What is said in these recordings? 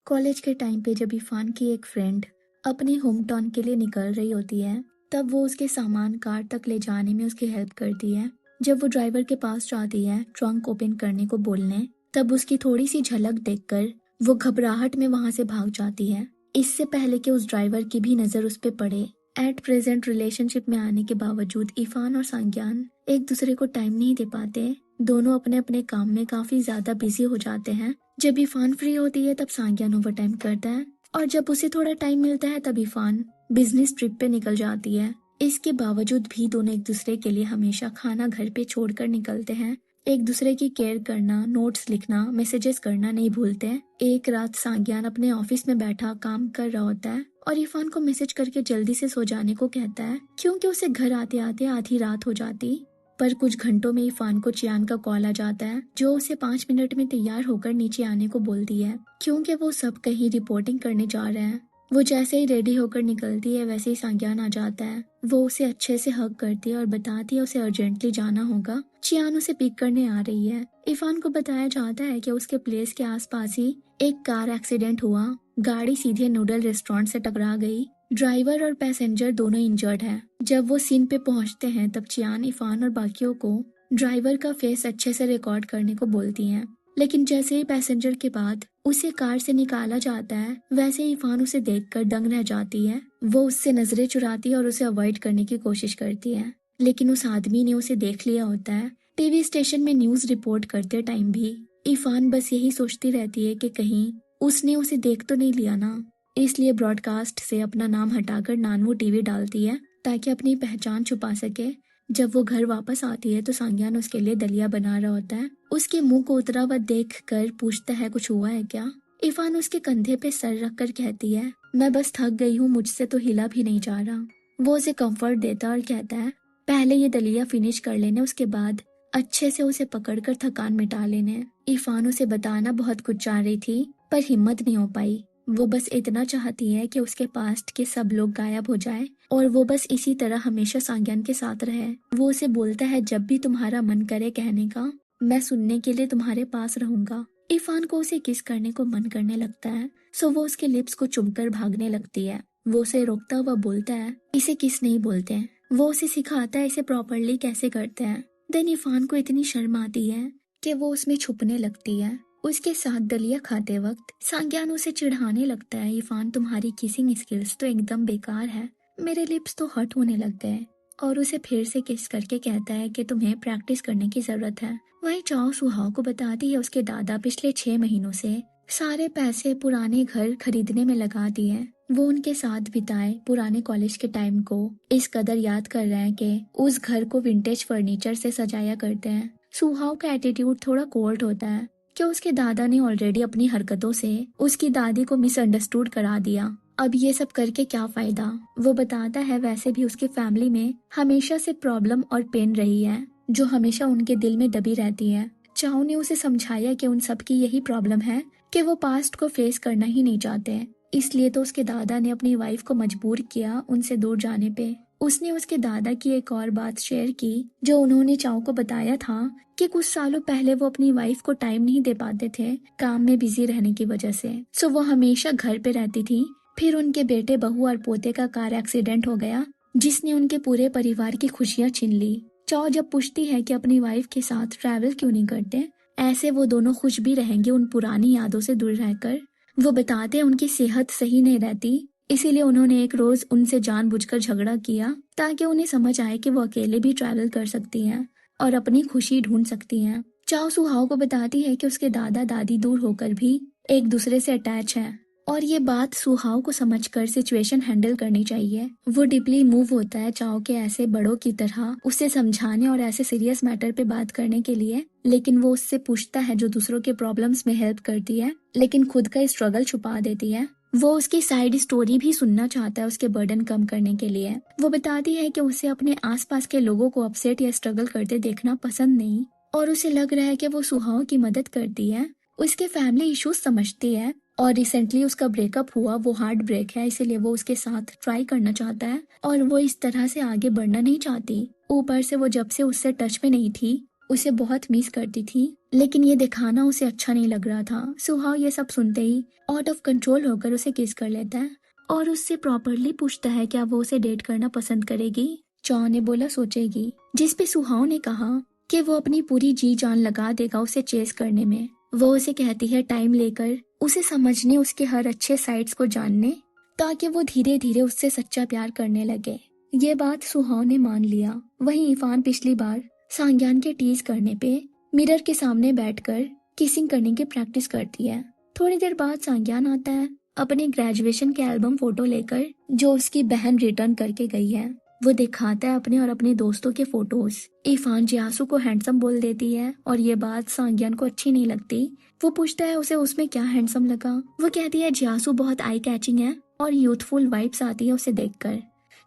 College के time पे जब इरफान की एक फ्रेंड अपने होम टाउन के लिए निकल रही होती है, तब वो उसके सामान कार तक ले जाने में उसकी हेल्प करती है। जब वो ड्राइवर के पास जाती है ट्रंक ओपन करने को बोलने, तब उसकी थोड़ी सी झलक देखकर वो घबराहट में वहां से भाग जाती है, इससे पहले कि उस ड्राइवर की भी नजर उस पे पड़े। एट प्रेजेंट रिलेशनशिप में आने के बावजूद इरफान और सांग्यान एक दूसरे को टाइम नहीं दे पाते। दोनों अपने अपने काम में काफी ज्यादा बिजी हो जाते हैं। जब इरफान फ्री होती है तब सांग्यान ओवर टाइम करता है, और जब उसे थोड़ा टाइम मिलता है तब इरफान बिजनेस ट्रिप पे निकल जाती है। इसके बावजूद भी दोनों एक दूसरे के लिए हमेशा खाना घर पे छोड़कर निकलते हैं। एक दूसरे की केयर करना, नोट्स लिखना, मैसेजेस करना नहीं भूलते हैं। एक रात सांग्यान अपने ऑफिस में बैठा काम कर रहा होता है और इरफान को मैसेज करके जल्दी से सो जाने को कहता है, क्योंकि उसे घर आते आते आधी रात हो जाती। पर कुछ घंटों में इरफान को चियान का कॉल आ जाता है, जो उसे 5 मिनट में तैयार होकर नीचे आने को बोलती है, क्योंकि वो सब कहीं रिपोर्टिंग करने जा रहे हैं। वो जैसे ही रेडी होकर निकलती है वैसे ही सांग्यान आ जाता है। वो उसे अच्छे से हग करती है और बताती है उसे अर्जेंटली जाना होगा। चियान उसे पिक करने आ रही है। इरफान को बताया जाता है कि उसके प्लेस के आसपास ही एक कार एक्सीडेंट हुआ। गाड़ी सीधे नूडल रेस्टोरेंट से टकरा गई। ड्राइवर और पैसेंजर दोनों इंजर्ड हैं। जब वो सीन पे पहुंचते हैं तब चियान, इरफान और बाकियों को ड्राइवर का फेस अच्छे से रिकॉर्ड करने को बोलती हैं। लेकिन जैसे ही पैसेंजर के बाद उसे कार से निकाला जाता है, वैसे ही इरफान उसे देखकर दंग रह जाती है। वो उससे नजरें चुराती है और उसे अवॉइड करने की कोशिश करती है, लेकिन उस आदमी ने उसे देख लिया होता है। टीवी स्टेशन में न्यूज रिपोर्ट करते टाइम भी इरफान बस यही सोचती रहती है कि कहीं उसने उसे देख तो नहीं लिया ना। इसलिए ब्रॉडकास्ट से अपना नाम हटाकर नानवू टीवी डालती है ताकि अपनी पहचान छुपा सके। जब वो घर वापस आती है तो सांग्यान उसके लिए दलिया बना रहा होता है। उसके मुंह को उतरा हुआ देख कर पूछता है, कुछ हुआ है क्या? इरफान उसके कंधे पे सर रख कर कहती है, मैं बस थक गई हूँ, मुझसे तो हिला भी नहीं जा रहा। वो उसे कंफर्ट देता और कहता है, पहले ये दलिया फिनिश कर लेने, उसके बाद अच्छे से उसे पकड़कर थकान मिटा लेने। इरफान उसे बताना बहुत कुछ चाह रही थी पर हिम्मत नहीं हो पाई। वो बस इतना चाहती है कि उसके पास्ट के सब लोग गायब हो जाए और वो बस इसी तरह हमेशा सांग्यान के साथ रहे। वो उसे बोलता है, जब भी तुम्हारा मन करे कहने का, मैं सुनने के लिए तुम्हारे पास रहूंगा। इरफान को उसे किस करने को मन करने लगता है, सो वो उसके लिप्स को चुमकर भागने लगती है। वो उसे रोकता हुआ बोलता है, इसे किस नहीं बोलते हैं। वो उसे सिखाता है इसे प्रॉपरली कैसे करते हैं। देन इरफान को इतनी शर्म आती है कि वो उसमें छुपने लगती है। उसके साथ दलिया खाते वक्त सांग्यान उसे चिढ़ाने लगता है, इरफान तुम्हारी किसिंग स्किल्स तो एकदम बेकार है। मेरे लिप्स तो हट होने लग गए। और उसे फिर से किस करके कहता है कि तुम्हें प्रैक्टिस करने की जरूरत है। वहीं चाओ सुहाव को बताती है उसके दादा पिछले 6 महीनों से सारे पैसे पुराने घर खरीदने में लगा दिए। वो उनके साथ बिताए पुराने कॉलेज के टाइम को इस कदर याद कर रहे हैं कि उस घर को विंटेज फर्नीचर से सजाया करते हैं। सुहाव का एटीट्यूड थोड़ा कोल्ड होता है कि उसके दादा ने ऑलरेडी अपनी हरकतों से उसकी दादी को मिसअंडरस्टूड करा दिया। अब ये सब करके क्या फायदा? वो बताता है वैसे भी उसके फैमिली में हमेशा से प्रॉब्लम और पेन रही है जो हमेशा उनके दिल में दबी रहती है। चाओ ने उसे समझाया कि उन सब की यही प्रॉब्लम है कि वो पास्ट को फेस करना ही नहीं चाहते। इसलिए तो उसके दादा ने अपनी वाइफ को मजबूर किया उनसे दूर जाने पे। उसने उसके दादा की एक और बात शेयर की जो उन्होंने चाओ को बताया था कि कुछ सालों पहले वो अपनी वाइफ को टाइम नहीं दे पाते थे काम में बिजी रहने की वजह से। सो वो हमेशा घर पे रहती थी। फिर उनके बेटे, बहू और पोते का कार एक्सीडेंट हो गया जिसने उनके पूरे परिवार की खुशियां छीन ली। चाओ जब पूछती है कि अपनी वाइफ के साथ ट्रैवल क्यों नहीं करते, ऐसे वो दोनों खुश भी रहेंगे उन पुरानी यादों से दूर रहकर। वो बताते हैं उनकी सेहत सही नहीं रहती, इसीलिए उन्होंने एक रोज उनसे जानबूझकर झगड़ा किया ताकि उन्हें समझ आए कि वो अकेले भी ट्रैवल कर सकती हैं और अपनी खुशी ढूंढ सकती हैं। चाओ सुहाव को बताती है कि उसके दादा दादी दूर होकर भी एक दूसरे से अटैच हैं और ये बात सुहाव को समझकर सिचुएशन हैंडल करनी चाहिए। वो डीपली मूव होता है चाओ के ऐसे बड़ों की तरह उसे समझाने और ऐसे सीरियस मैटर पे बात करने के लिए, लेकिन वो उससे पूछता है जो दूसरों के प्रॉब्लम्स में हेल्प करती है लेकिन खुद का स्ट्रगल छुपा देती है। वो उसकी साइड स्टोरी भी सुनना चाहता है उसके बर्डन कम करने के लिए। वो बताती है कि उसे अपने आसपास के लोगों को अपसेट या स्ट्रगल करते देखना पसंद नहीं और उसे लग रहा है कि वो सुहाव की मदद करती है, उसके फैमिली इश्यूज समझती है और रिसेंटली उसका ब्रेकअप हुआ, वो हार्ट ब्रेक है, इसीलिए वो उसके साथ ट्राई करना चाहता है और वो इस तरह से आगे बढ़ना नहीं चाहती। ऊपर से वो जब से उससे टच में नहीं थी उसे बहुत मिस करती थी, लेकिन ये दिखाना उसे अच्छा नहीं लग रहा था। सुहाव ये सब सुनते ही आउट ऑफ कंट्रोल होकर उसे किस कर लेता है और उससे प्रॉपरली पूछता है क्या वो उसे डेट करना पसंद करेगी। चौ ने बोला सोचेगी, जिसपे सुहाव ने कहा कि वो अपनी पूरी जी जान लगा देगा उसे चेस करने में। वो उसे कहती है टाइम लेकर उसे समझने, उसके हर अच्छे साइड्स को जानने, ताकि वो धीरे धीरे उससे सच्चा प्यार करने लगे। ये बात सुहाव ने मान लिया। वहीं इरफान पिछली बार सांग्यान के टीज करने पे मिरर के सामने बैठकर किसिंग करने की प्रैक्टिस करती है। थोड़ी देर बाद सांग्यान आता है अपने ग्रेजुएशन के एल्बम फोटो लेकर जो उसकी बहन रिटर्न करके गई है। वो दिखाता है अपने और अपने दोस्तों के फोटोज। इरफान जियासू को हैंडसम बोल देती है और ये बात सांग्यान को अच्छी नहीं लगती। वो पूछता है उसे उसमें क्या हैंडसम लगा। वो कहती है जियासू बहुत आई कैचिंग है और यूथफुल वाइब्स आती है उसे देखकर,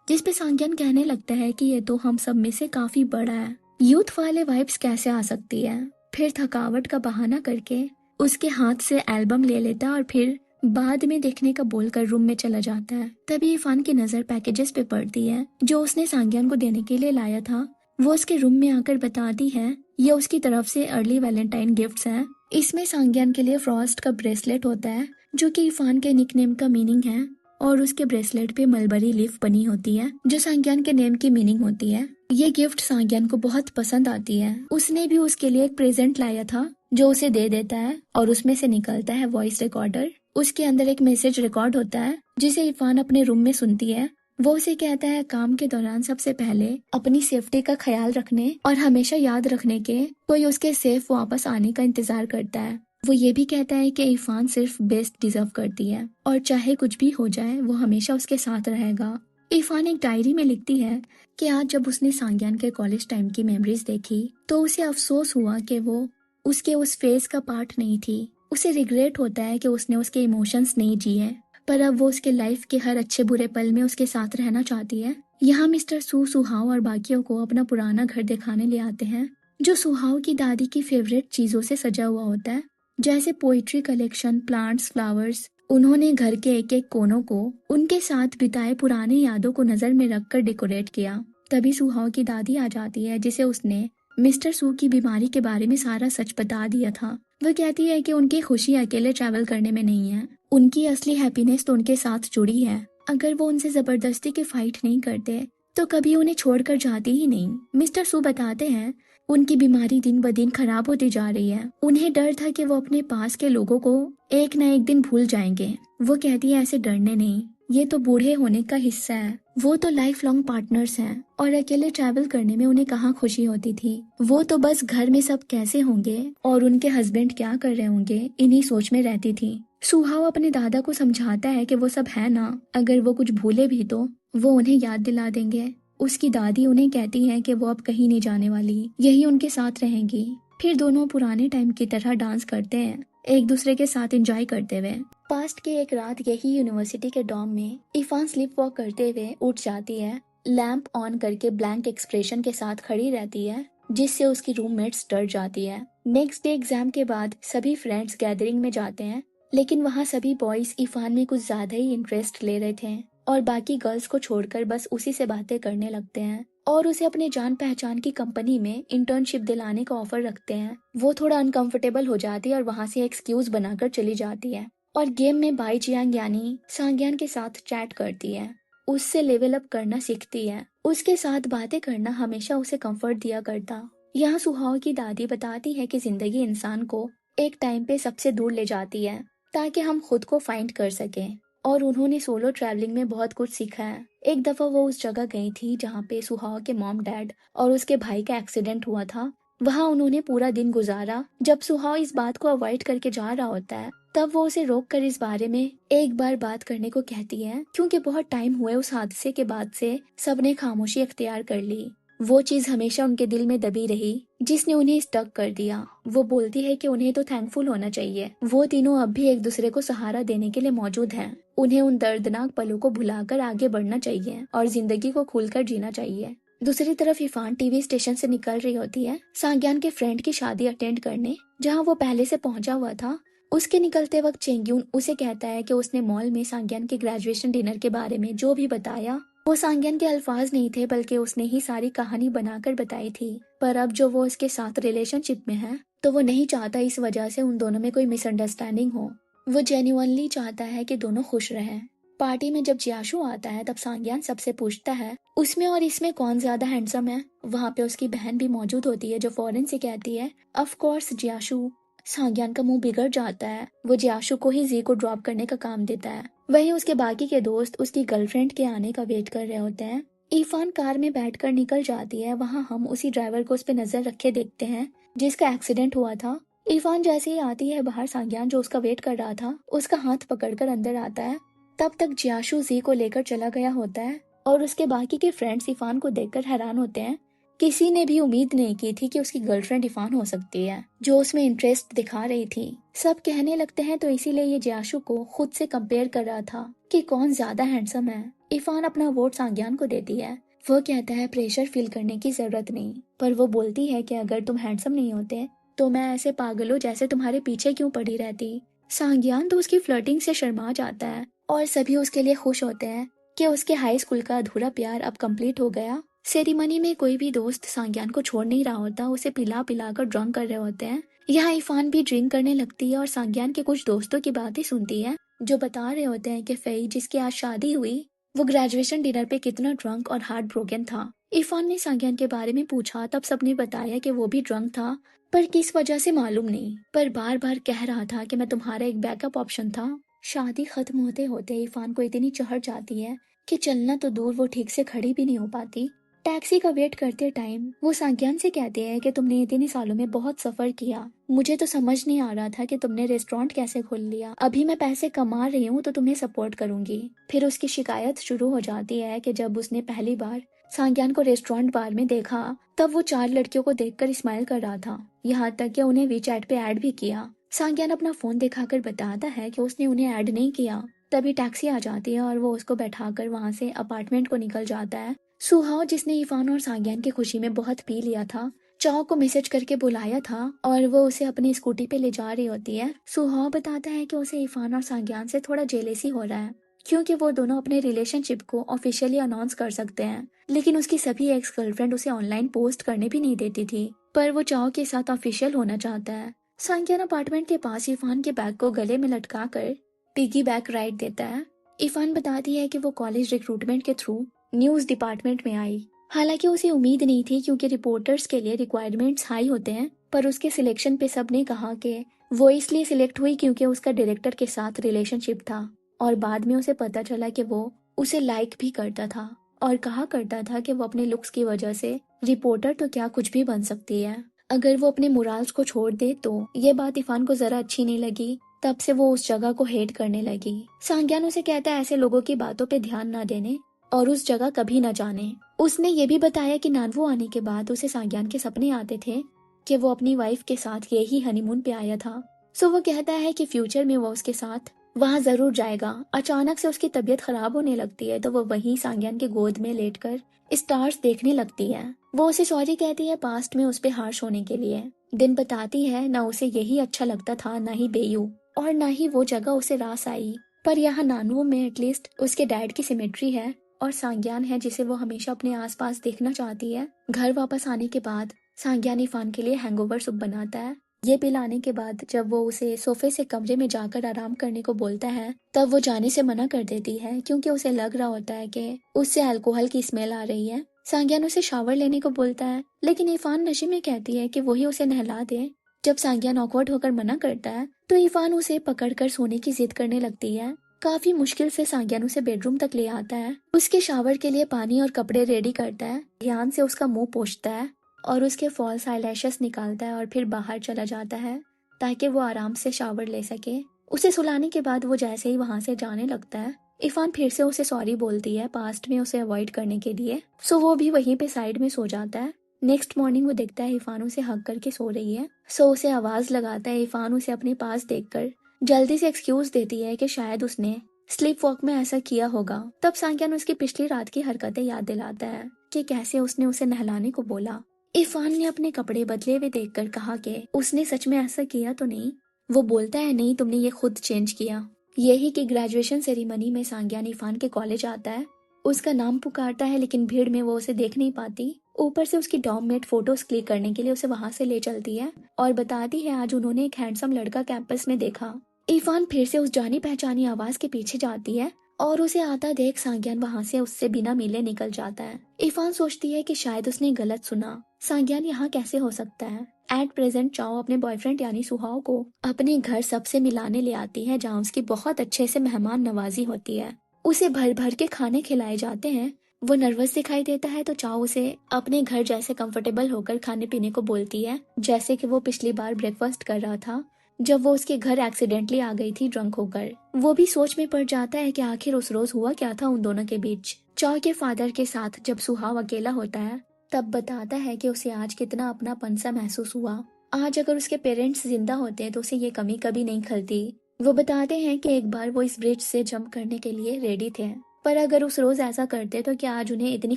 जिसपे सांग्यान कहने लगता है कि ये तो हम सब में से काफी बड़ा है, यूथ वाले वाइब्स कैसे आ सकती है। फिर थकावट का बहाना करके उसके हाथ से एल्बम ले लेता है और फिर बाद में देखने का बोलकर रूम में चला जाता है। तभी इरफान की नजर पैकेजेस पे पड़ती है जो उसने सांग्यान को देने के लिए लाया था। वो उसके रूम में आकर बताती है ये उसकी तरफ से अर्ली वैलेंटाइन गिफ्ट्स हैं। इसमें सांग्यान के लिए फ्रॉस्ट का ब्रेसलेट होता है जो कि इरफान के निकनेम का मीनिंग है और उसके ब्रेसलेट पे मलबरी लीफ बनी होती है जो सांग्यान के नेम की मीनिंग होती है। ये गिफ्ट सांग्यान को बहुत पसंद आती है। उसने भी उसके लिए एक प्रेजेंट लाया था जो उसे दे देता है और उसमें से निकलता है वॉइस रिकॉर्डर। उसके अंदर एक मैसेज रिकॉर्ड होता है जिसे इरफान अपने रूम में सुनती है। वो उसे कहता है काम के दौरान सबसे पहले अपनी सेफ्टी का ख्याल रखने और हमेशा याद रखने के कोई उसके सेफ वापस आने का इंतजार करता है। वो ये भी कहता है कि इरफान सिर्फ बेस्ट डिजर्व करती है और चाहे कुछ भी हो जाए वो हमेशा उसके साथ रहेगा। इरफान एक डायरी में लिखती है कि आज जब उसने सांग्यान के कॉलेज टाइम की मेमोरीज देखी तो उसे अफसोस हुआ कि वो उसके उस फेज का पार्ट नहीं थी। उसे रिग्रेट होता है कि उसने उसके इमोशंस नहीं जिए, पर अब वो उसके लाइफ के हर अच्छे बुरे पल में उसके साथ रहना चाहती है। यहाँ मिस्टर सुहाव और बाकियों को अपना पुराना घर दिखाने ले आते हैं जो सुहाव की दादी की फेवरेट चीजों से सजा हुआ होता है, जैसे पोइट्री कलेक्शन, प्लांट्स, फ्लावर्स। उन्होंने घर के एक एक कोनों को उनके साथ बिताए पुरानी यादों को नजर में रखकर डेकोरेट किया। तभी सुहाव की दादी आ जाती है जिसे उसने मिस्टर सू की बीमारी के बारे में सारा सच बता दिया था। वह कहती है कि उनकी खुशी अकेले ट्रैवल करने में नहीं है, उनकी असली हैप्पीनेस तो उनके साथ जुड़ी है। अगर वो उनसे जबरदस्ती के फाइट नहीं करते तो कभी उन्हें छोड़कर जाती ही नहीं। मिस्टर सू बताते हैं उनकी बीमारी दिन ब दिन खराब होती जा रही है। उन्हें डर था कि वो अपने पास के लोगों को एक न एक दिन भूल जाएंगे। वो कहती है ऐसे डरने नहीं, ये तो बूढ़े होने का हिस्सा है। वो तो लाइफ लॉन्ग पार्टनर्स हैं और अकेले ट्रैवल करने में उन्हें कहाँ खुशी होती थी। वो तो बस घर में सब कैसे होंगे और उनके हस्बैंड क्या कर रहे होंगे इन्हीं सोच में रहती थी। सुहाव अपने दादा को समझाता है कि वो सब है ना, अगर वो कुछ भूले भी तो वो उन्हें याद दिला देंगे। उसकी दादी उन्हें कहती है कि वो अब कहीं नहीं जाने वाली, यही उनके साथ रहेंगी। फिर दोनों पुराने टाइम की तरह डांस करते हैं, एक दूसरे के साथ एंजॉय करते हुए। पास्ट की एक रात यही यूनिवर्सिटी के डॉम में इरफान स्लीप वॉक करते हुए उठ जाती है। लैंप ऑन करके ब्लैंक एक्सप्रेशन के साथ खड़ी रहती है जिससे उसकी रूममेट्स डर जाती है। नेक्स्ट डे एग्जाम के बाद सभी फ्रेंड्स गैदरिंग में जाते हैं, लेकिन वहाँ सभी बॉयज इरफान में कुछ ज्यादा ही इंटरेस्ट ले रहे थे और बाकी गर्ल्स को छोड़कर बस उसी से बातें करने लगते हैं और उसे अपने जान पहचान की कंपनी में इंटर्नशिप दिलाने का ऑफर रखते हैं। वो थोड़ा अनकंफर्टेबल हो जाती है और वहाँ से एक्सक्यूज बनाकर चली जाती है और गेम में बाई जियांग यानी सांग्यान के साथ चैट करती है। उससे लेवल अप करना सीखती है। उसके साथ बातें करना हमेशा उसे कंफर्ट दिया करता। यहाँ सुहाव की दादी बताती है कि जिंदगी इंसान को एक टाइम पे सबसे दूर ले जाती है ताकि हम खुद को फाइंड कर सकें, और उन्होंने सोलो ट्रैवलिंग में बहुत कुछ सीखा है। एक दफा वो उस जगह गई थी जहाँ पे सुहाव के मॉम डैड और उसके भाई का एक्सीडेंट हुआ था। वहाँ उन्होंने पूरा दिन गुजारा। जब सुहाव इस बात को अवॉइड करके जा रहा होता है तब वो उसे रोक कर इस बारे में एक बार बात करने को कहती है, क्योंकि बहुत टाइम हुए उस हादसे के बाद से सबने खामोशी अख्तियार कर ली। वो चीज हमेशा उनके दिल में दबी रही जिसने उन्हें स्टक कर दिया। वो बोलती है कि उन्हें तो थैंकफुल होना चाहिए, वो तीनों अब भी एक दूसरे को सहारा देने के लिए मौजूद हैं। उन्हें उन दर्दनाक पलों को भुलाकर आगे बढ़ना चाहिए और जिंदगी को खुलकर जीना चाहिए। दूसरी तरफ इरफान टीवी स्टेशन से निकल रही होती है सांग्यान के फ्रेंड की शादी अटेंड करने, जहाँ वो पहले से पहुंचा हुआ था। उसके निकलते वक्त चेंग्यून उसे कहता है कि उसने मॉल में सांग्यान के ग्रेजुएशन डिनर के बारे में जो भी बताया वो सांग्यान के अल्फाज नहीं थे बल्कि उसने ही सारी कहानी बनाकर बताई थी। पर अब जो वो उसके साथ रिलेशनशिप में है तो वो नहीं चाहता इस वजह से उन दोनों में कोई मिसअंडरस्टैंडिंग हो। वो जेन्युइनली चाहता है कि दोनों खुश रहें। पार्टी में जब जियाशु आता है तब सांग्यान सबसे पूछता है उसमें और इसमें कौन ज्यादा हैंडसम है। वहाँ पे उसकी बहन भी मौजूद होती है जो फौरन से कहती है ऑफ कोर्स जियाशु। सांग्यान का मुंह बिगड़ जाता है। वो जियाशु को ही जी को ड्रॉप करने का काम देता है। वहीं उसके बाकी के दोस्त उसकी गर्लफ्रेंड के आने का वेट कर रहे होते हैं। इरफान कार में बैठकर निकल जाती है। वहाँ हम उसी ड्राइवर को उस पर नजर रखे देखते हैं जिसका एक्सीडेंट हुआ था। इरफान जैसे ही आती है बाहर, सांग्यान जो उसका वेट कर रहा था उसका हाथ पकड़कर अंदर आता है। तब तक जियाशु जी को लेकर चला गया होता है और उसके बाकी के फ्रेंड्स इरफान को देखकर हैरान होते हैं। किसी ने भी उम्मीद नहीं की थी कि उसकी गर्लफ्रेंड इरफान हो सकती है जो उसमें इंटरेस्ट दिखा रही थी। सब कहने लगते हैं तो इसीलिए ये जियाशु को खुद से कंपेयर कर रहा था कि कौन ज्यादा हैंडसम है। इरफान अपना वोट सांग्यान को देती है। वो कहता है प्रेशर फील करने की जरूरत नहीं, पर वो बोलती है कि अगर तुम हैंडसम नहीं होते तो मैं ऐसे पागलों जैसे तुम्हारे पीछे क्यों पड़ी रहती। सांग्यान तो उसकी फ्लर्टिंग से शर्मा जाता है और सभी उसके लिए खुश होते हैं कि उसके हाई स्कूल का अधूरा प्यार अब कंप्लीट हो गया। सेरेमनी में कोई भी दोस्त सांग्यान को छोड़ नहीं रहा होता, उसे पिला पिला कर ड्रंक कर रहे होते हैं। यहाँ इरफान भी ड्रिंक करने लगती है और सांग्यान के कुछ दोस्तों की बातें सुनती है जो बता रहे होते हैं कि फई जिसकी आज शादी हुई वो ग्रेजुएशन डिनर पे कितना ड्रंक और हार्ट ब्रोकन था। इरफान ने सांग्यान के बारे में पूछा तब सबने बताया कि वो भी ड्रंक था, पर किस वजह से मालूम नहीं, पर बार बार कह रहा था कि मैं तुम्हारा एक बैकअप ऑप्शन था। शादी खत्म होते होते इरफान को इतनी चढ़ जाती है कि चलना तो दूर वो ठीक से खड़ी भी नहीं हो पाती। टैक्सी का वेट करते टाइम वो सांग्यान से कहते हैं कि तुमने इतने सालों में बहुत सफर किया, मुझे तो समझ नहीं आ रहा था कि तुमने रेस्टोरेंट कैसे खोल लिया। अभी मैं पैसे कमा रही हूँ तो तुम्हें सपोर्ट करूंगी। फिर उसकी शिकायत शुरू हो जाती है कि जब उसने पहली बार सांग्यान को रेस्टोरेंट बार में देखा तब वो 4 लड़कियों को देखकर स्माइल कर रहा था, यहाँ तक कि उन्हें वीचैट पे ऐड भी किया। सांग्यान अपना फोन दिखाकर बताता है कि उसने उन्हें ऐड नहीं किया। तभी टैक्सी आ जाती है और वो उसको बैठाकर वहां से अपार्टमेंट को निकल जाता है। सुहाव जिसने इरफान और सांग्यान की खुशी में बहुत पी लिया था, चाव को मैसेज करके बुलाया था और वो उसे अपनी स्कूटी पे ले जा रही होती है। सुहाव बताता है कि उसे इरफान और सांग्यान से थोड़ा जेलेसी हो रहा है क्योंकि वो दोनों अपने रिलेशनशिप को ऑफिशियली अनाउंस कर सकते हैं, लेकिन उसकी सभी एक्स गर्लफ्रेंड उसे ऑनलाइन पोस्ट करने भी नहीं देती थी, पर वो चाव के साथ ऑफिशियल होना चाहता है। सांग्यान अपार्टमेंट के पास इरफान के बैग को गले में लटका कर पिगी बैक राइड देता है। इरफान बताती है कि वो कॉलेज रिक्रूटमेंट के थ्रू न्यूज डिपार्टमेंट में आई। हालांकि उसे उम्मीद नहीं थी क्योंकि रिपोर्टर्स के लिए रिक्वायरमेंट्स हाई होते हैं, पर उसके सिलेक्शन पे सबने कहा कि वो इसलिए सिलेक्ट हुई क्योंकि उसका डायरेक्टर के साथ रिलेशनशिप था और बाद में उसे पता चला कि वो उसे लाइक भी करता था और कहा करता था कि वो अपने लुक्स की वजह से रिपोर्टर तो क्या कुछ भी बन सकती है, अगर वो अपने मोराल्स को छोड़ दे तो। ये बात इरफान को जरा अच्छी नहीं लगी, तब से वो उस जगह को हेट करने लगी। सांग्यान उसे कहता है ऐसे लोगों की बातों पे ध्यान न देने और उस जगह कभी न जाने। उसने ये भी बताया कि नानवो आने के बाद उसे सांग्यान के सपने आते थे कि वो अपनी वाइफ के साथ यही हनीमून पे आया था। सो वो कहता है कि फ्यूचर में वो उसके साथ वहां जरूर जाएगा। अचानक से उसकी तबीयत खराब होने लगती है तो वो वहीं सांग्यान के गोद में लेटकर स्टार्स देखने लगती है। वो उसे सॉरी कहती है पास्ट में उस पे हार्श होने के लिए। दिन बताती है ना उसे यही अच्छा लगता था, ना ही बेयू और ना ही वो जगह उसे रास आई, पर यहाँ नानुओं में एटलीस्ट उसके डैड की सिमेट्री है और सांग्यान है जिसे वो हमेशा अपने आसपास देखना चाहती है। घर वापस आने के बाद सांग्यान इरफान के लिए हैंगओवर सूप बनाता है। ये पिलाने के बाद जब वो उसे सोफे से कमरे में जाकर आराम करने को बोलता है तब वो जाने से मना कर देती है क्योंकि उसे लग रहा होता है कि उससे अल्कोहल की स्मेल आ रही है। सांग्यान उसे शावर लेने को बोलता है लेकिन इरफान नशे में कहती है कि वही उसे नहला दे। जब सांग्यान ऑकवर्ड होकर मना करता है तो इरफान उसे पकड़कर सोने की जिद करने लगती है। काफी मुश्किल से सांग्यान उसे बेडरूम तक ले आता है, उसके शावर के लिए पानी और कपड़े रेडी करता है, ध्यान से उसका मुंह पोंछता है और उसके फॉल्स आईलैशेस निकालता है और फिर बाहर चला जाता है ताकि वो आराम से शावर ले सके। उसे सुलाने के बाद वो जैसे ही वहां से जाने लगता है इरफान फिर से उसे सॉरी बोलती है पास्ट में उसे अवॉइड करने के लिए। सो वो भी वहीं पे साइड में सो जाता है। नेक्स्ट मॉर्निंग वो देखता है इरफान उसे हग करके सो रही है। सो उसे आवाज लगाता है। इरफान उसे अपने पास देखकर जल्दी से एक्सक्यूज देती है कि शायद उसने स्लीप वॉक में ऐसा किया होगा। तब सांग्यान उसकी पिछली रात की हरकतें याद दिलाता है कि कैसे उसने उसे नहलाने को बोला। इरफान ने अपने कपड़े बदले हुए देखकर कहा कि उसने सच में ऐसा किया तो नहीं। वो बोलता है नहीं, तुमने ये खुद चेंज किया। यही कि ग्रेजुएशन सेरेमनी में सांग्यान इरफान के कॉलेज आता है, उसका नाम पुकारता है लेकिन भीड़ में वो उसे देख नहीं पाती। ऊपर से उसकी डॉर्ममेट फोटोज क्लिक करने के लिए उसे वहां से ले चलती है और बताती है आज उन्होंने एक हैंडसम लड़का कैंपस में देखा। इरफान फिर से उस जानी पहचानी आवाज के पीछे जाती है और उसे आता देख सांग्यान वहां से उससे बिना मिले निकल जाता है। इरफान सोचती है कि शायद उसने गलत सुना, सांग्यान यहाँ कैसे हो सकता है। एट प्रेजेंट चाओ अपने बॉयफ्रेंड यानी सुहाव को अपने घर सबसे मिलाने ले आती है, जहाँ उसकी बहुत अच्छे से मेहमान नवाजी होती है। उसे भर भर के खाने खिलाए जाते हैं। वो नर्वस दिखाई देता है तो चाओ उसे अपने घर जैसे कंफर्टेबल होकर खाने पीने को बोलती है, जैसे कि वो पिछली बार ब्रेकफास्ट कर रहा था जब वो उसके घर एक्सीडेंटली आ गई थी ड्रंक होकर। वो भी सोच में पड़ जाता है कि आखिर उस रोज हुआ क्या था उन दोनों के बीच। चाओ के फादर के साथ जब सुहाव अकेला होता है तब बताता है कि उसे आज कितना अपनापन सा महसूस हुआ। आज अगर उसके पेरेंट्स जिंदा होते हैं तो उसे ये कमी कभी नहीं खलती। वो बताते हैं कि एक बार वो इस ब्रिज से जंप करने के लिए रेडी थे, पर अगर उस रोज ऐसा करते तो क्या आज उन्हें इतनी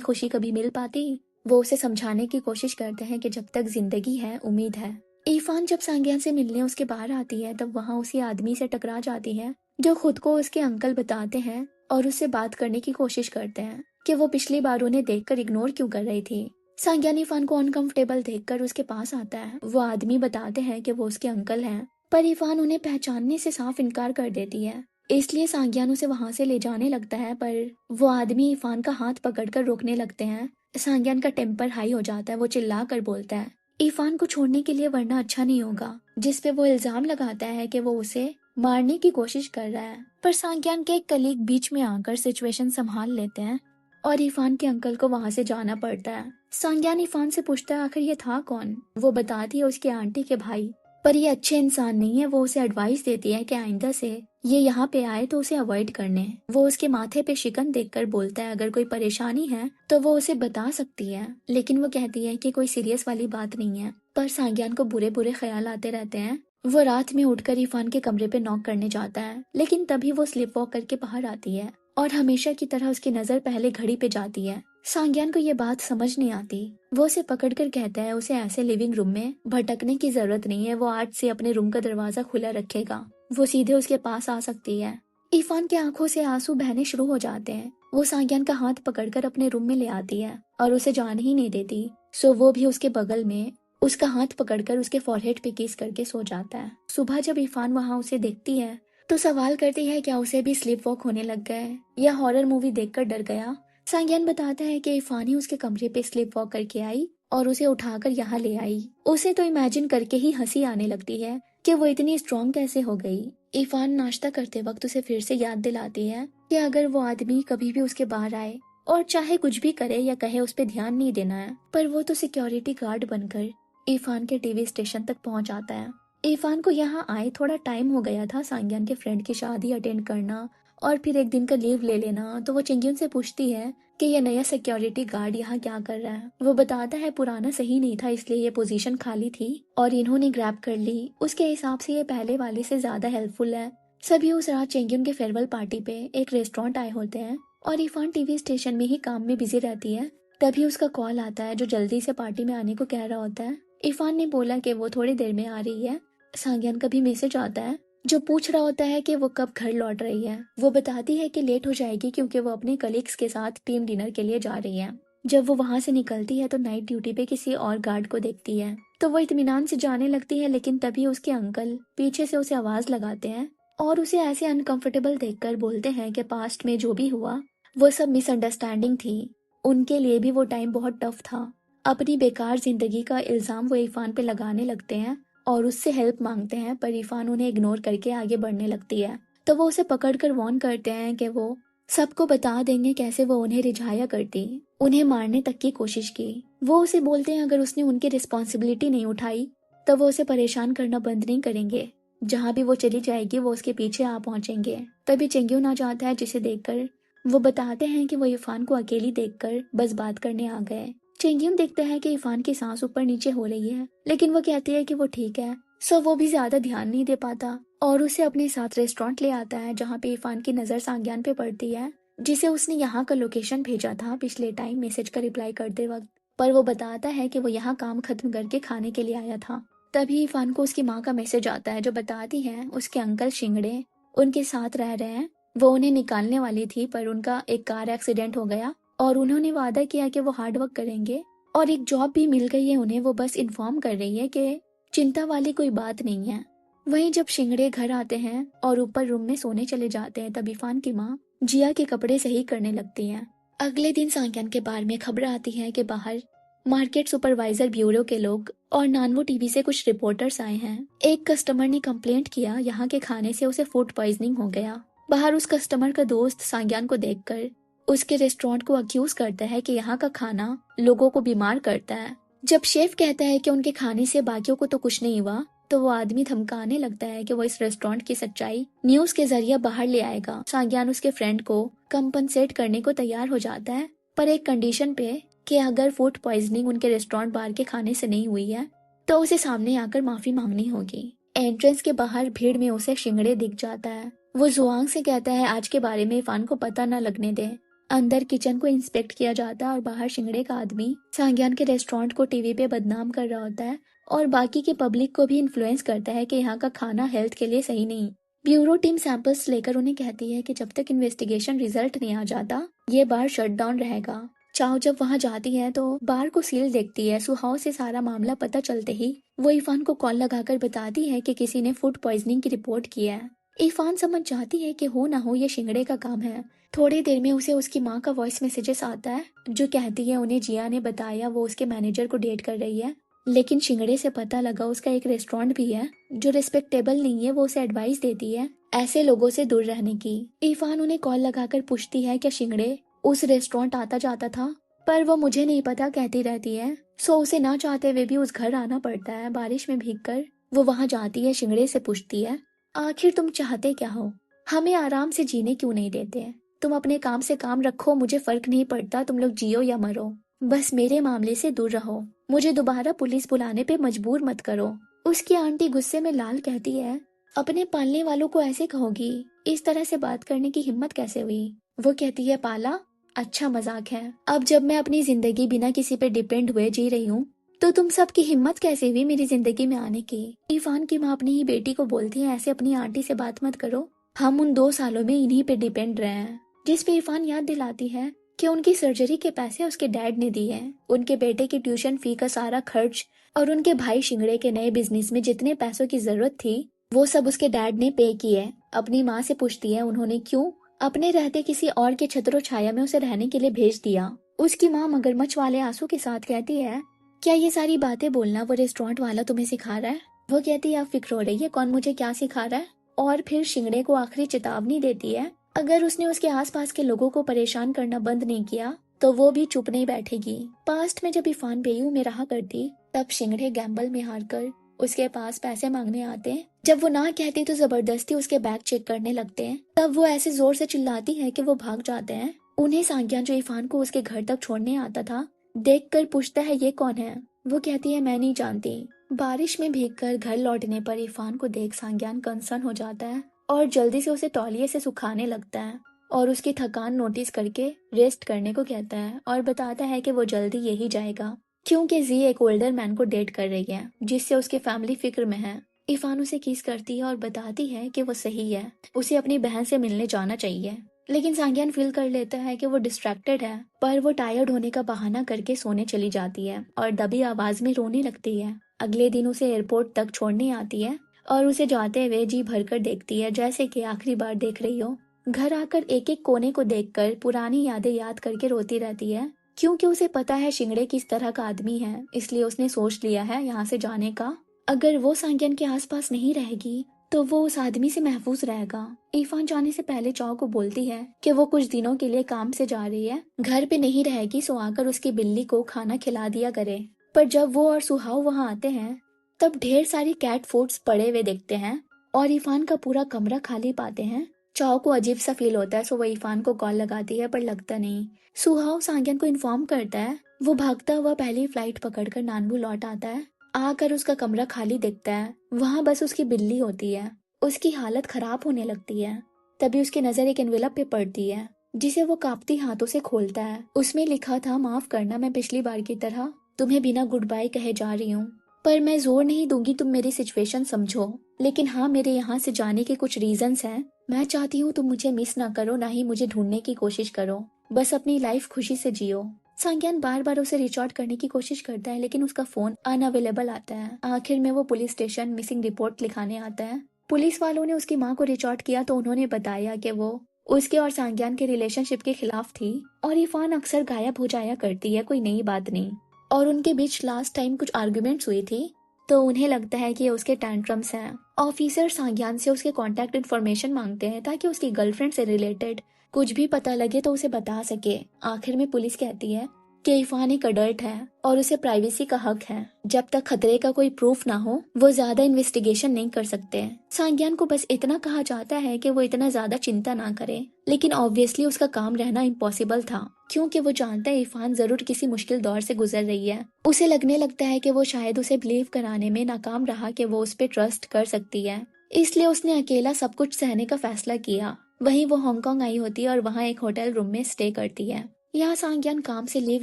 खुशी कभी मिल पाती। वो उसे समझाने की कोशिश करते हैं कि जब तक जिंदगी है उम्मीद है। इरफान जब सांग्यान से मिलने उसके बाहर आती है तब वहाँ उसी आदमी से टकरा जाती है जो खुद को उसके अंकल बताते हैं और उससे बात करने की कोशिश करते हैं कि वो पिछली बार उन्हें देखकर इग्नोर क्यों कर रही थी। सांग्यान इरफान को अनकंफर्टेबल देखकर उसके पास आता है। वो आदमी बताते हैं कि वो उसके अंकल हैं, पर इरफान उन्हें पहचानने से साफ इनकार कर देती है। इसलिए सांग्यान उसे वहां से ले जाने लगता है, पर वो आदमी इरफान का हाथ पकड़कर रोकने लगते हैं। सांग्यान का टेम्पर हाई हो जाता है। वो चिल्ला कर बोलता है इरफान को छोड़ने के लिए, वरना अच्छा नहीं होगा, जिस पे वो इल्जाम लगाता है कि वो उसे मारने की कोशिश कर रहा है। पर सांग्यान के एक कलीग बीच में आकर सिचुएशन संभाल लेते हैं और इरफान के अंकल को वहां से जाना पड़ता है। सांग्यान इरफान से पूछता है आखिर ये था कौन। वो बताती है उसके आंटी के भाई, पर ये अच्छे इंसान नहीं है। वो उसे एडवाइस देती है कि आइंदा से ये यहाँ पे आए तो उसे अवॉइड करने। वो उसके माथे पे शिकन देखकर बोलता है अगर कोई परेशानी है तो वो उसे बता सकती है, लेकिन वो कहती है कि कोई सीरियस वाली बात नहीं है। पर सांग्यान को बुरे बुरे ख्याल आते रहते हैं। वो रात में उठकर इरफान के कमरे पे नॉक करने जाता है, लेकिन तभी वो स्लिप वॉक करके बाहर आती है और हमेशा की तरह उसकी नजर पहले घड़ी पे जाती है। सांग्यान को ये बात समझ नहीं आती। वो उसे पकड़कर कहता है उसे ऐसे लिविंग रूम में भटकने की जरूरत नहीं है, वो आज से अपने रूम का दरवाजा खुला रखेगा, वो सीधे उसके पास आ सकती है। इरफान की आंखों से आंसू बहने शुरू हो जाते हैं। वो सांग्यान का हाथ पकड़कर अपने रूम में ले आती है और उसे जाने ही नहीं देती। सो वो भी उसके बगल में उसका हाथ पकड़कर उसके फॉरहेड पे किस करके सो जाता है। सुबह जब इरफान वहाँ उसे देखती है तो सवाल करती है क्या उसे भी स्लीप वॉक होने लग गए या हॉरर मूवी देखकर डर गया। सांग्यान बताता है कि इरफान ही उसके कमरे पे स्लीप वॉक करके आई और उसे उठाकर यहाँ ले आई। उसे तो इमेजिन करके ही हंसी आने लगती है कि वो इतनी स्ट्रॉन्ग कैसे हो गई। इरफान नाश्ता करते वक्त उसे फिर से याद दिलाती है कि अगर वो आदमी कभी भी उसके बाहर आए और चाहे कुछ भी करे या कहे उस पर ध्यान नहीं देना है, पर वो तो सिक्योरिटी गार्ड बनकर इरफान के टीवी स्टेशन तक पहुंच जाता है। इरफान को यहाँ आए थोड़ा टाइम हो गया था सांग्यान के फ्रेंड की शादी अटेंड करना और फिर एक दिन का लीव ले लेना, तो वो चिंग्यून से पूछती है कि ये नया सिक्योरिटी गार्ड यहाँ क्या कर रहा है। वो बताता है पुराना सही नहीं था इसलिए ये पोजीशन खाली थी और इन्होंने ग्रैब कर ली। उसके हिसाब से ये पहले वाले से ज्यादा हेल्पफुल है। सभी उस रात चिंग्यून के फेयरवेल पार्टी पे एक रेस्टोरेंट आए होते हैं और इरफान टीवी स्टेशन में ही काम में बिजी रहती है। तभी उसका कॉल आता है जो जल्दी से पार्टी में आने को कह रहा होता है। इरफान ने बोला कि वो थोड़ी देर में आ रही है। सांग्यान का भी मैसेज आता है जो पूछ रहा होता है कि वो कब घर लौट रही है। वो बताती है कि लेट हो जाएगी क्योंकि वो अपने कलीग्स के साथ टीम डिनर के लिए जा रही है। जब वो वहां से निकलती है तो नाइट ड्यूटी पे किसी और गार्ड को देखती है तो वो इत्मीनान से जाने लगती है, लेकिन तभी उसके अंकल पीछे से उसे आवाज लगाते हैं और उसे ऐसे अनकंफर्टेबल देखकर बोलते हैं कि पास्ट में जो भी हुआ वो सब मिसअंडरस्टैंडिंग थी। उनके लिए भी वो टाइम बहुत टफ था। अपनी बेकार जिंदगी का इल्जाम वो इरफान पे लगाने लगते हैं और उससे हेल्प मांगते हैं, पर इरफान उन्हें इग्नोर करके आगे बढ़ने लगती है। तो वो उसे पकड़कर वार्न करते हैं कि वो सबको बता देंगे कैसे वो उन्हें रिझाया करती, उन्हें मारने तक की कोशिश की। वो उसे बोलते हैं अगर उसने उनकी रिस्पॉन्सिबिलिटी नहीं उठाई तो वो उसे परेशान करना बंद नहीं करेंगे। जहाँ भी वो चली जाएगी वो उसके पीछे आ पहुंचेंगे। तभी चिंग्यून आ जाता है जिसे देखकर वो बताते हैं कि वो इरफान को अकेली देखकर बस बात करने आ गए। चिंग्यून देखता है कि इरफान की सांस ऊपर नीचे हो रही है, लेकिन वो कहती है कि वो ठीक है। सो वो भी ज्यादा ध्यान नहीं दे पाता और उसे अपने साथ रेस्टोरेंट ले आता है जहाँ पे इरफान की नजर सांग्यान पे पड़ती है, जिसे उसने यहाँ का लोकेशन भेजा था पिछले टाइम मैसेज का रिप्लाई करते वक्त। पर वो बताता है कि वो यहाँ काम खत्म करके खाने के लिए आया था। तभी इरफान को उसकी माँ का मैसेज आता है जो बताती है उसके अंकल शिंगड़े उनके साथ रह रहे हैं। वो उन्हें निकालने वाली थी पर उनका एक कार एक्सीडेंट हो गया और उन्होंने वादा किया कि वो हार्ड वर्क करेंगे और एक जॉब भी मिल गई है उन्हें। वो बस इन्फॉर्म कर रही है कि चिंता वाली कोई बात नहीं है। वहीं जब शिंगड़े घर आते हैं और ऊपर रूम में सोने चले जाते हैं, तब इरफान की माँ जिया के कपड़े सही करने लगती हैं। अगले दिन सांग्यान के बारे में खबर आती है कि बाहर मार्केट सुपरवाइजर ब्यूरो के लोग और नानवो टीवी से कुछ रिपोर्टर्स आए हैं। एक कस्टमर ने कंप्लेंट किया यहाँ के खाने से उसे फूड पॉइजनिंग हो गया। बाहर उस कस्टमर का दोस्त सांग्यान को देखकर उसके रेस्टोरेंट को अक्यूज करता है कि यहाँ का खाना लोगों को बीमार करता है। जब शेफ कहता है कि उनके खाने से बाकियों को तो कुछ नहीं हुआ, तो वो आदमी धमकाने लगता है कि वो इस रेस्टोरेंट की सच्चाई न्यूज के जरिए बाहर ले आएगा। सांग्यान उसके फ्रेंड को कंपनसेट करने को तैयार हो जाता है, पर एक कंडीशन पे कि अगर फूड पॉइजनिंग उनके रेस्टोरेंट बार के खाने से नहीं हुई है तो उसे सामने आकर माफी मांगनी होगी। एंट्रेंस के बाहर भीड़ में उसे शिंगड़े दिख जाता है। वो जुआंग से कहता है आज के बारे में इरफान को पता न लगने दे। अंदर किचन को इंस्पेक्ट किया जाता है और बाहर शिंगड़े का आदमी सांग्यान के रेस्टोरेंट को टीवी पे बदनाम कर रहा होता है और बाकी के पब्लिक को भी इन्फ्लुएंस करता है कि यहाँ का खाना हेल्थ के लिए सही नहीं। ब्यूरो टीम सैंपल्स लेकर उन्हें कहती है कि जब तक इन्वेस्टिगेशन रिजल्ट नहीं आ जाता ये बार शट डाउन रहेगा। चाओ जब वहां जाती है तो बार को सील देखती है। सुहाव से सारा मामला पता चलते ही वो इरफान को कॉल लगाकर बताती है कि किसी ने फूड पॉइजनिंग की रिपोर्ट की है। इरफान समझ जाती है कि हो ना हो ये शिंगड़े का काम है। थोड़ी देर में उसे उसकी माँ का वॉइस मैसेजेस आता है जो कहती है उन्हें जिया ने बताया वो उसके मैनेजर को डेट कर रही है, लेकिन शिंगड़े से पता लगा उसका एक रेस्टोरेंट भी है जो रिस्पेक्टेबल नहीं है। वो उसे एडवाइस देती है ऐसे लोगों से दूर रहने की। इरफान उन्हें कॉल लगाकर पूछती है क्या शिंगड़े उस रेस्टोरेंट आता जाता था, पर वो मुझे नहीं पता कहती रहती है। सो उसे ना चाहते हुए भी उस घर आना पड़ता है। बारिश में भीगकर वो वहां जाती है। शिंगड़े से पूछती है आखिर तुम चाहते क्या हो, हमें आराम से जीने क्यों नहीं देते। तुम अपने काम से काम रखो, मुझे फर्क नहीं पड़ता तुम लोग जियो या मरो, बस मेरे मामले से दूर रहो, मुझे दोबारा पुलिस बुलाने पे मजबूर मत करो। उसकी आंटी गुस्से में लाल कहती है अपने पालने वालों को ऐसे कहोगी, इस तरह से बात करने की हिम्मत कैसे हुई। वो कहती है पाला अच्छा मजाक है, अब जब मैं अपनी जिंदगी बिना किसी पे डिपेंड हुए जी रही हूँ तो तुम सबकी हिम्मत कैसे हुई मेरी जिंदगी में आने की। इरफान की माँ अपनी ही बेटी को बोलती है ऐसे अपनी आंटी से बात मत करो, हम उन 2 सालों में इन्हीं पे डिपेंड रहे हैं। जिस पे इरफान याद दिलाती है कि उनकी सर्जरी के पैसे उसके डैड ने दिए हैं, उनके बेटे की ट्यूशन फी का सारा खर्च और उनके भाई शिंगड़े के नए बिजनेस में जितने पैसों की जरूरत थी वो सब उसके डैड ने पे किए। अपनी माँ से पूछती है उन्होंने क्यों अपने रहते किसी और के छत्रो छाया में उसे रहने के लिए भेज दिया। उसकी माँ मगरमच्छ वाले आंसू के साथ कहती है क्या ये सारी बातें बोलना वो रेस्टोरेंट वाला तुम्हें सिखा रहा है। वो कहती है आप फिक्र हो रही है कौन मुझे क्या सिखा रहा है। और फिर शिंगड़े को आखिरी चेतावनी देती है अगर उसने उसके आसपास के लोगों को परेशान करना बंद नहीं किया तो वो भी चुप नहीं बैठेगी। पास्ट में जब इरफान बेयू में रहा करती तब शिंगड़े गैम्बल में हारकर उसके पास पैसे मांगने आते हैं। जब वो ना कहती तो जबरदस्ती उसके बैग चेक करने लगते हैं। तब वो ऐसे जोर से चिल्लाती है कि वो भाग जाते हैं। उन्हें सांग्यान जो इरफान को उसके घर तक छोड़ने आता था देखकर पूछता है ये कौन है। वो कहती है मैं नहीं जानती। बारिश में भीगकर घर लौटने पर इरफान को देख सांग्यान कंसर्न हो जाता है और जल्दी से उसे तौलिए से सुखाने लगता है और उसकी थकान नोटिस करके रेस्ट करने को कहता है और बताता है कि वो जल्दी यही जाएगा क्योंकि जी एक ओल्डर मैन को डेट कर रही है जिससे उसकी फैमिली फिक्र में है। इरफान उसे किस करती है और बताती है कि वो सही है, उसे अपनी बहन से मिलने जाना चाहिए। लेकिन सांग्यान फील कर लेता है कि वो डिस्ट्रैक्टेड है, पर वो टायर्ड होने का बहाना करके सोने चली जाती है और दबी आवाज में रोने लगती है। अगले दिन उसे एयरपोर्ट तक छोड़ने आती है और उसे जाते हुए जी भरकर देखती है जैसे कि आखिरी बार देख रही हो। घर आकर एक एक कोने को देखकर पुरानी यादें याद करके रोती रहती है क्योंकि उसे पता है शिंगड़े किस तरह का आदमी है, इसलिए उसने सोच लिया है यहाँ से जाने का। अगर वो सांग्यान के आसपास नहीं रहेगी तो वो उस आदमी से महफूज रहेगा। इरफान जाने से पहले चाओ को बोलती है कि वो कुछ दिनों के लिए काम से जा रही है, घर पे नहीं रहेगी, सो आकर उसकी बिल्ली को खाना खिला दिया करे। पर जब वो और सुहाव वहाँ आते हैं तब ढेर सारी कैट फूड्स पड़े हुए दिखते हैं और इरफान का पूरा कमरा खाली पाते हैं। चाओ को अजीब सा फील होता है, सो वो इरफान को कॉल लगाती है पर लगता नहीं। सुहाव सांग्यान को इन्फॉर्म करता है। वो भागता हुआ पहली फ्लाइट पकड़कर नानबू लौट आता है। आकर उसका कमरा खाली दिखता है, वहाँ बस उसकी बिल्ली होती है। उसकी हालत खराब होने लगती है। तभी उसकी नजर एक एनवेलप पे पड़ती है जिसे वो कांपती हाथों से खोलता है। उसमें लिखा था माफ करना मैं पिछली बार की तरह तुम्हें बिना गुड बाय कहे जा रही हूँ, पर मैं जोर नहीं दूंगी तुम मेरी सिचुएशन समझो। लेकिन हाँ मेरे यहाँ से जाने के कुछ रीजंस हैं। मैं चाहती हूँ तुम मुझे मिस ना करो, ना ही मुझे ढूंढने की कोशिश करो, बस अपनी लाइफ खुशी से जियो। सांग्यान बार बार उसे रीच आउट करने की कोशिश करता है लेकिन उसका फोन अनअवेलेबल आता है। आखिर में वो पुलिस स्टेशन मिसिंग रिपोर्ट लिखाने आता है। पुलिस वालों ने उसकी माँ को रीच आउट किया तो उन्होंने बताया कि वो उसके और सांग्यान के रिलेशनशिप के खिलाफ थी और इरफान अक्सर गायब हो जाया करती है, कोई नई बात नहीं। और उनके बीच लास्ट टाइम कुछ आर्ग्यूमेंट्स हुई थी तो उन्हें लगता है कि ये उसके टैंट्रम्स हैं। ऑफिसर सांग्यान से उसके कॉन्टैक्ट इन्फॉर्मेशन मांगते हैं ताकि उसकी गर्लफ्रेंड से रिलेटेड कुछ भी पता लगे तो उसे बता सके। आखिर में पुलिस कहती है कि इरफान एक अडल्ट है और उसे प्राइवेसी का हक है। जब तक खतरे का कोई प्रूफ ना हो वो ज्यादा इन्वेस्टिगेशन नहीं कर सकते। सांग्यान को बस इतना कहा जाता है कि वो इतना ज्यादा चिंता ना करे, लेकिन ऑब्वियसली उसका काम रहना इम्पॉसिबल था क्योंकि वो जानता है इरफान जरूर किसी मुश्किल दौर से गुजर रही है। उसे लगने लगता है कि वो शायद उसे बिलीव कराने में नाकाम रहा कि वो उस पर ट्रस्ट कर सकती है, इसलिए उसने अकेला सब कुछ सहने का फैसला किया। वहीं वो हांगकांग आई होती है और वहाँ एक होटल रूम में स्टे करती है। यहाँ सांग्यान काम से लीव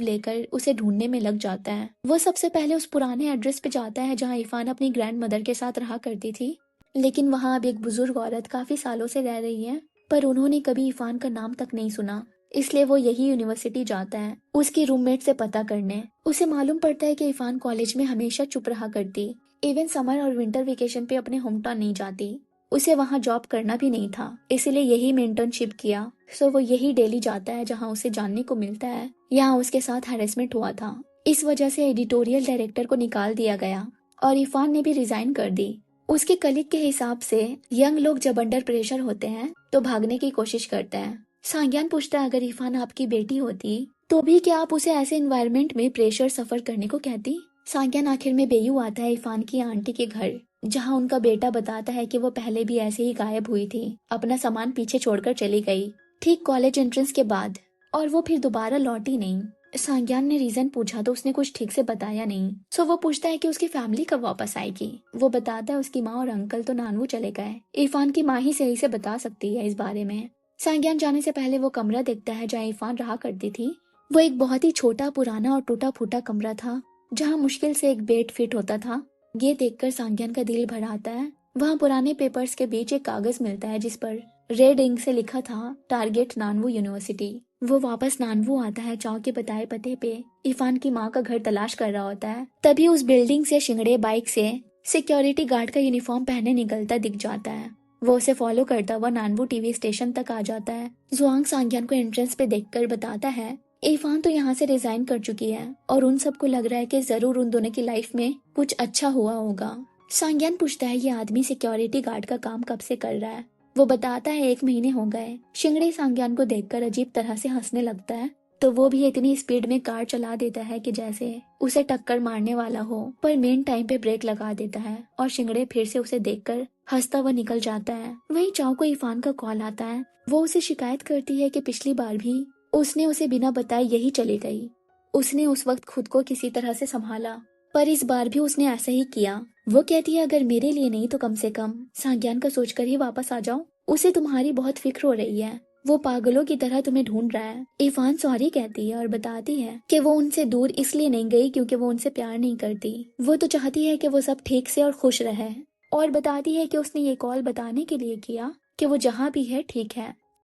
लेकर उसे ढूंढने में लग जाता है। वो सबसे पहले उस पुराने एड्रेस पे जाता है जहाँ इरफान अपनी ग्रैंड मदर के साथ रहा करती थी, लेकिन वहाँ अब एक बुजुर्ग औरत काफी सालों से रह रही है पर उन्होंने कभी इरफान का नाम तक नहीं सुना। इसलिए वो यही यूनिवर्सिटी जाता है उसकी रूममेट से पता करने। उसे मालूम पड़ता है कि इरफान कॉलेज में हमेशा चुप रहा करती, इवन समर और विंटर वेकेशन पे अपने होम टाउन नहीं जाती। उसे वहाँ जॉब करना भी नहीं था, इसीलिए यही में इंटर्नशिप किया। सो वो यही डेली जाता है जहाँ उसे जानने को मिलता है यहाँ उसके साथ हैरेसमेंट हुआ था। इस वजह से एडिटोरियल डायरेक्टर को निकाल दिया गया और इरफान ने भी रिजाइन कर दी। उसके कलीग के हिसाब से यंग लोग जब अंडर प्रेशर होते हैं तो भागने की कोशिश करते हैं। सांग्यान पूछता है अगर इरफान आपकी बेटी होती तो भी क्या आप उसे ऐसे एनवायरनमेंट में प्रेशर सफर करने को कहती। सांग्यान आखिर में बेयू आता है इरफान की आंटी के घर जहाँ उनका बेटा बताता है कि वो पहले भी ऐसे ही गायब हुई थी, अपना सामान पीछे छोड़कर चली गई ठीक कॉलेज एंट्रेंस के बाद और वो फिर दोबारा लौटी नहीं। सांग्यान ने रीजन पूछा तो उसने कुछ ठीक से बताया नहीं। सो वो पूछता है कि उसकी फैमिली कब वापस आएगी। वो बताता है उसकी माँ और अंकल तो नानवू चले गए, इरफान की माँ ही सही से बता सकती है इस बारे में। सांग्यान जाने से पहले वो कमरा देखता है जहाँ इरफान रहा करती थी। वो एक बहुत ही छोटा पुराना और टूटा फूटा कमरा था जहाँ मुश्किल से एक बेड फिट होता था। ये देखकर सांग्यान का दिल भर आता है। वहाँ पुराने पेपर्स के बीच एक कागज मिलता है जिस पर रेड इंक से लिखा था टारगेट नानवू यूनिवर्सिटी। वो वापस नानवू आता है चाव के बताए पते पे इरफान की माँ का घर तलाश कर रहा होता है। तभी उस बिल्डिंग से शिंगड़े बाइक से सिक्योरिटी गार्ड का यूनिफॉर्म पहने निकलता दिख जाता है। वो उसे फॉलो करता हुआ नानवू टीवी स्टेशन तक आ जाता है। जुआंग सांग्यान को एंट्रेंस पे देखकर बताता है इरफान तो यहाँ से रिजाइन कर चुकी है और उन सबको लग रहा है कि जरूर उन दोनों की लाइफ में कुछ अच्छा हुआ होगा। सांग्यान पूछता है ये आदमी सिक्योरिटी गार्ड का काम कब से कर रहा है। वो बताता है 1 महीने हो गए। शिंगड़े सांग्यान को देखकर अजीब तरह से हंसने लगता है तो वो भी इतनी स्पीड में कार चला देता है कि जैसे उसे टक्कर मारने वाला हो, पर मेन टाइम पे ब्रेक लगा देता है और शिंगड़े फिर से उसे देखकर हंसता हुआ निकल जाता है। वहीं चाव को इरफान का कॉल आता है। वो उसे शिकायत करती है कि पिछली बार भी उसने उसे बिना बताए यही चली गई। उसने उस वक्त खुद को किसी तरह से संभाला पर इस बार भी उसने ऐसा ही किया। वो कहती है अगर मेरे लिए नहीं तो कम से कम सांग्यान का सोचकर ही वापस आ जाओ, उसे तुम्हारी बहुत फिक्र हो रही है, वो पागलों की तरह तुम्हें ढूंढ रहा है। इरफान सॉरी कहती है और बताती है कि वो उनसे दूर इसलिए नहीं गई क्योंकि वो उनसे प्यार नहीं करती, वो तो चाहती है कि वो सब ठीक से और खुश रहे। और बताती है कि उसने ये कॉल बताने के लिए किया कि वो जहाँ भी है ठीक है।